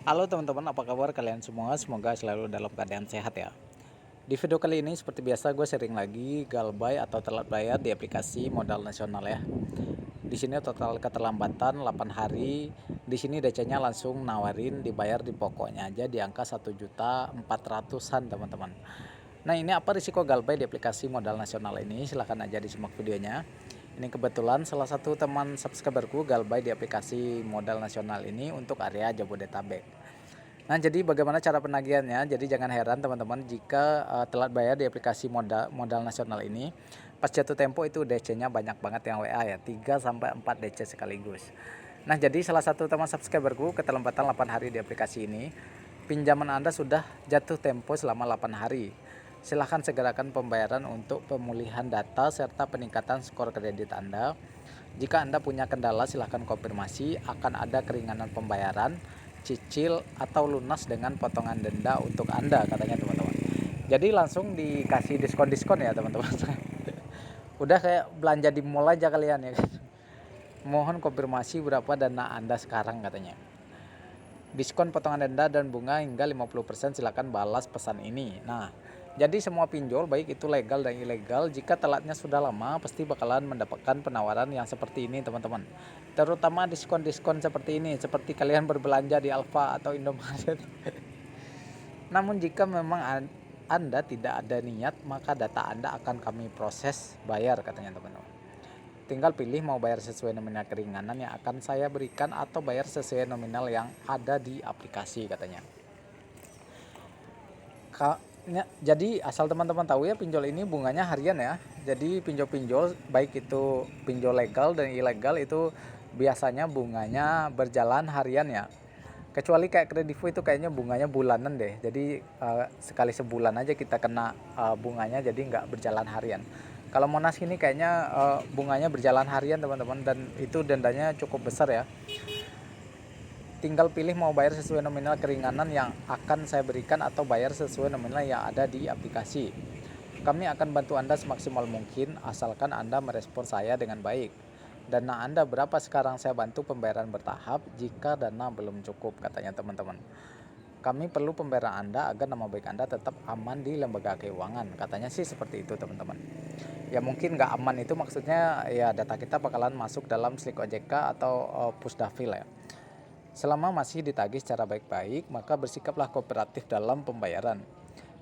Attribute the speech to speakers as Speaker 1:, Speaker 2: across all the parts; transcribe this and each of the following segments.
Speaker 1: Halo teman-teman, apa kabar kalian semua? Semoga selalu dalam keadaan sehat ya. Di video kali ini seperti biasa gue sharing lagi galbay atau telat bayar di aplikasi modal nasional ya. Di sini total keterlambatan 8 hari. Di sini DC-nya langsung nawarin dibayar di pokoknya aja di angka 1.400.000-an teman-teman. Nah, ini apa risiko galbay di aplikasi modal nasional ini? Silahkan aja disimak videonya. Ini kebetulan salah satu teman subscriberku galbay di aplikasi modal nasional ini untuk area Jabodetabek. Nah, jadi bagaimana cara penagihannya? Jadi jangan heran teman-teman jika telat bayar di aplikasi modal nasional ini. Pas jatuh tempo itu DC-nya banyak banget yang WA ya, 3 sampai 4 DC sekaligus. Nah, jadi salah satu teman subscriberku keterlambatan 8 hari di aplikasi ini. Pinjaman Anda sudah jatuh tempo selama 8 hari. Silahkan segerakan pembayaran untuk pemulihan data serta peningkatan skor kredit Anda. Jika Anda punya kendala, silahkan konfirmasi, akan ada keringanan pembayaran, cicil, atau lunas dengan potongan denda untuk Anda, katanya teman-teman. Jadi langsung dikasih diskon-diskon ya teman-teman. Udah kayak belanja di mall aja kalian ya. Mohon konfirmasi berapa dana Anda sekarang, katanya. Diskon potongan denda dan bunga hingga 50%, silakan balas pesan ini. Nah, jadi semua pinjol baik itu legal dan ilegal jika telatnya sudah lama pasti bakalan mendapatkan penawaran yang seperti ini teman-teman. Terutama diskon-diskon seperti ini, seperti kalian berbelanja di Alfa atau Indomaret. Namun jika memang Anda tidak ada niat, maka data Anda akan kami proses bayar, katanya teman-teman. Tinggal pilih mau bayar sesuai nominal keringanan yang akan saya berikan atau bayar sesuai nominal yang ada di aplikasi, katanya. Jadi asal teman-teman tahu ya, pinjol ini bunganya harian ya. Jadi pinjol-pinjol baik itu pinjol legal dan ilegal itu biasanya bunganya berjalan harian ya. Kecuali kayak Kredivo itu kayaknya bunganya bulanan deh. Jadi sekali sebulan aja kita kena bunganya, jadi nggak berjalan harian. Kalau Monas ini kayaknya bunganya berjalan harian teman-teman, dan itu dendanya cukup besar ya. Tinggal pilih mau bayar sesuai nominal keringanan yang akan saya berikan atau bayar sesuai nominal yang ada di aplikasi. Kami akan bantu Anda semaksimal mungkin asalkan Anda merespon saya dengan baik. Dana Anda berapa sekarang, saya bantu pembayaran bertahap jika dana belum cukup, katanya teman-teman. Kami perlu pembayaran Anda agar nama baik Anda tetap aman di lembaga keuangan, katanya sih seperti itu teman-teman. Ya mungkin nggak aman itu maksudnya ya data kita bakalan masuk dalam slik OJK atau pusdafil ya. Selama masih ditagih secara baik-baik, maka bersikaplah kooperatif dalam pembayaran.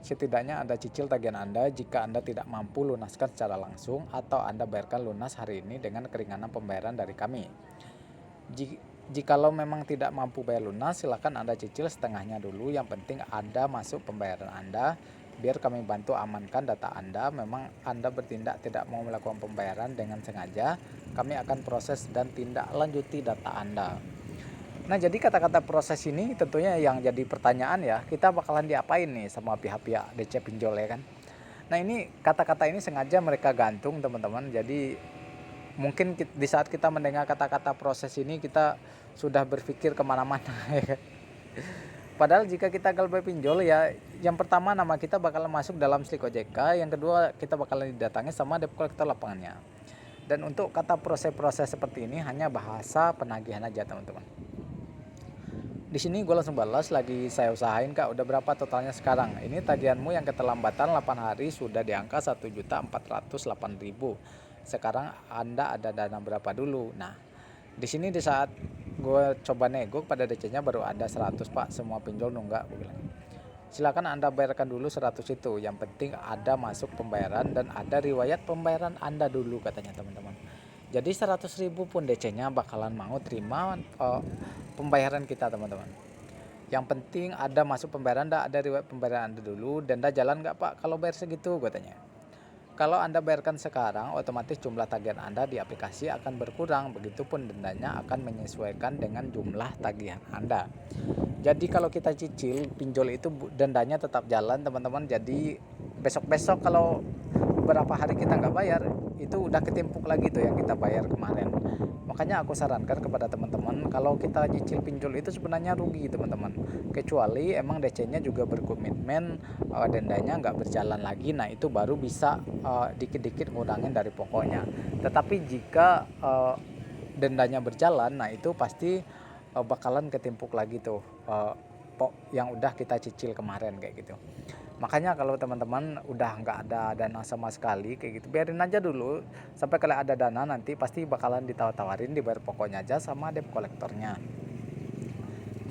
Speaker 1: Setidaknya Anda cicil tagihan Anda jika Anda tidak mampu lunaskan secara langsung, atau Anda bayarkan lunas hari ini dengan keringanan pembayaran dari kami. Jikalau memang tidak mampu bayar lunas, silakan Anda cicil setengahnya dulu. Yang penting Anda masuk pembayaran Anda, biar kami bantu amankan data Anda. Memang Anda bertindak tidak mau melakukan pembayaran dengan sengaja, kami akan proses dan tindak lanjuti data Anda. Nah, jadi kata-kata proses ini tentunya yang jadi pertanyaan ya, kita bakalan diapain nih sama pihak-pihak DC pinjol ya kan. Nah, ini kata-kata ini sengaja mereka gantung teman-teman. Jadi mungkin di saat kita mendengar kata-kata proses ini, kita sudah berpikir kemana-mana ya kan? Padahal jika kita galbay pinjol ya, yang pertama nama kita bakalan masuk dalam slik OJK, yang kedua kita bakalan didatangi sama debt collector lapangannya. Dan untuk kata proses-proses seperti ini hanya bahasa penagihan aja teman-teman. Di sini gue langsung balas, lagi saya usahain kak, udah berapa totalnya sekarang. Ini tagihanmu yang keterlambatan 8 hari sudah di angka 1.408.000. Sekarang Anda ada dana berapa dulu? Nah, di sini di saat gue coba nego pada DC-nya baru ada 100 pak, semua pinjol nunggak, gue bilang. Silakan Anda bayarkan dulu 100 itu, yang penting ada masuk pembayaran dan ada riwayat pembayaran Anda dulu, katanya teman-teman. Jadi 100.000 pun DC-nya bakalan mau terima pembayaran kita teman-teman. Yang penting ada masuk pembayaran, ada riwayat pembayaran Anda dulu. Denda jalan nggak pak kalau bayar segitu, gue tanya. Kalau Anda bayarkan sekarang, otomatis jumlah tagihan Anda di aplikasi akan berkurang. Begitupun dendanya akan menyesuaikan dengan jumlah tagihan Anda. Jadi kalau kita cicil pinjol itu dendanya tetap jalan teman-teman. Jadi besok-besok kalau beberapa hari kita nggak bayar, itu udah ketimpuk lagi tuh yang kita bayar kemarin. Makanya aku sarankan kepada teman-teman, kalau kita cicil pinjol itu sebenarnya rugi teman-teman. Kecuali emang DC-nya juga berkomitmen dendanya nggak berjalan lagi, nah itu baru bisa dikit-dikit ngurangin dari pokoknya. Tetapi jika dendanya berjalan, nah itu pasti bakalan ketimpuk lagi tuh yang udah kita cicil kemarin kayak gitu. Makanya kalau teman-teman udah nggak ada dana sama sekali kayak gitu, biarin aja dulu sampai kalau ada dana nanti pasti bakalan ditawar-tawarin dibayar pokoknya aja sama debt kolektornya.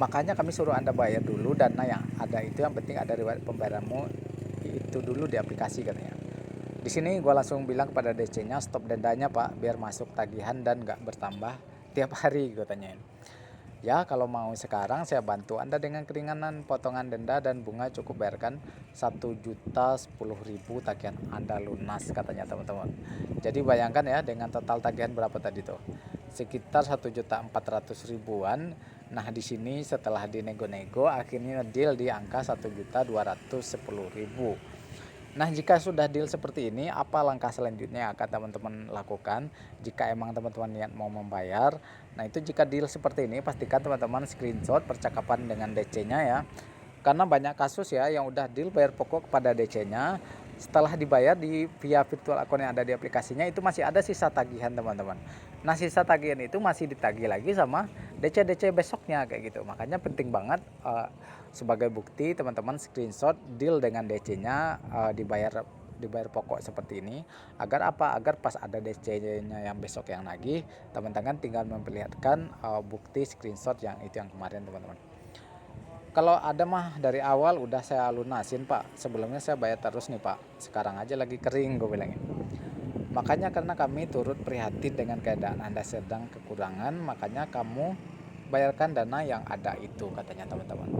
Speaker 1: Makanya kami suruh Anda bayar dulu dana yang ada itu, yang penting ada riwayat pembayaranmu itu dulu di aplikasi katanya. Di sini gue langsung bilang kepada DC-nya, stop dendanya Pak, biar masuk tagihan dan nggak bertambah tiap hari, gue tanyain. Ya kalau mau sekarang saya bantu Anda dengan keringanan potongan denda dan bunga, cukup bayarkan 1.010.000 tagihan Anda lunas katanya teman-teman. Jadi bayangkan ya dengan total tagihan berapa tadi tuh, sekitar 1.400.000-an. Nah di sini setelah dinego-nego akhirnya deal di angka 1.210.000. Nah, jika sudah deal seperti ini, apa langkah selanjutnya yang akan teman-teman lakukan jika emang teman-teman niat mau membayar? Nah, itu jika deal seperti ini, pastikan teman-teman screenshot percakapan dengan DC-nya ya. Karena banyak kasus ya yang udah deal bayar pokok kepada DC-nya, setelah dibayar di via virtual account yang ada di aplikasinya itu masih ada sisa tagihan teman-teman. Nah, sisa tagihan itu masih ditagih lagi sama DC-DC besoknya kayak gitu. Makanya penting banget sebagai bukti teman-teman screenshot deal dengan DC-nya dibayar pokok seperti ini, agar apa, agar pas ada DC-nya yang besok yang nagih, teman-teman tinggal memperlihatkan bukti screenshot yang itu yang kemarin teman-teman. Kalau ada mah dari awal udah saya lunasin Pak, sebelumnya saya bayar terus nih Pak, sekarang aja lagi kering, gue bilangin. Makanya karena kami turut prihatin dengan keadaan Anda sedang kekurangan, makanya kamu bayarkan dana yang ada itu katanya teman-teman.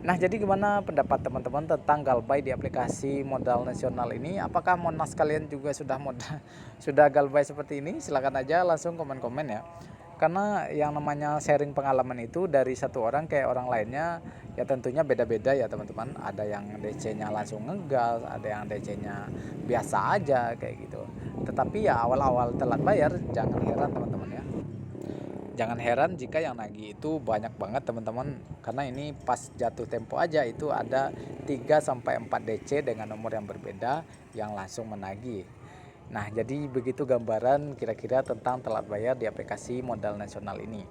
Speaker 1: Nah, jadi gimana pendapat teman-teman tentang Galbay di aplikasi modal nasional ini? Apakah Monas kalian juga sudah sudah Galbay seperti ini? Silakan aja langsung komen-komen ya. Karena yang namanya sharing pengalaman itu dari satu orang ke orang lainnya ya tentunya beda-beda ya teman-teman. Ada yang DC-nya langsung ngegas, ada yang DC-nya biasa aja kayak gitu. Tetapi ya awal-awal telat bayar jangan heran teman-teman ya. Jangan heran jika yang nagih itu banyak banget teman-teman, karena ini pas jatuh tempo aja itu ada 3 sampai 4 DC dengan nomor yang berbeda yang langsung menagih. Nah, jadi begitu gambaran kira-kira tentang telat bayar di aplikasi modal nasional ini.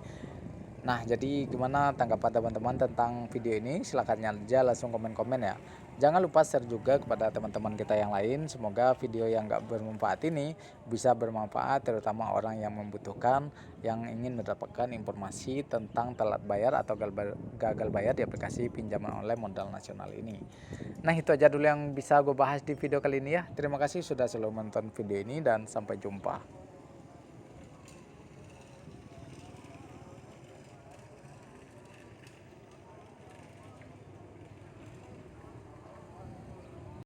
Speaker 1: Nah, jadi gimana tanggapan teman-teman tentang video ini? Silahkan aja langsung komen-komen ya. Jangan lupa share juga kepada teman-teman kita yang lain. Semoga video yang gak bermanfaat ini bisa bermanfaat, terutama orang yang membutuhkan, yang ingin mendapatkan informasi tentang telat bayar atau gagal bayar di aplikasi pinjaman online modal nasional ini. Nah, itu aja dulu yang bisa gue bahas di video kali ini ya. Terima kasih sudah selalu menonton video ini dan sampai jumpa.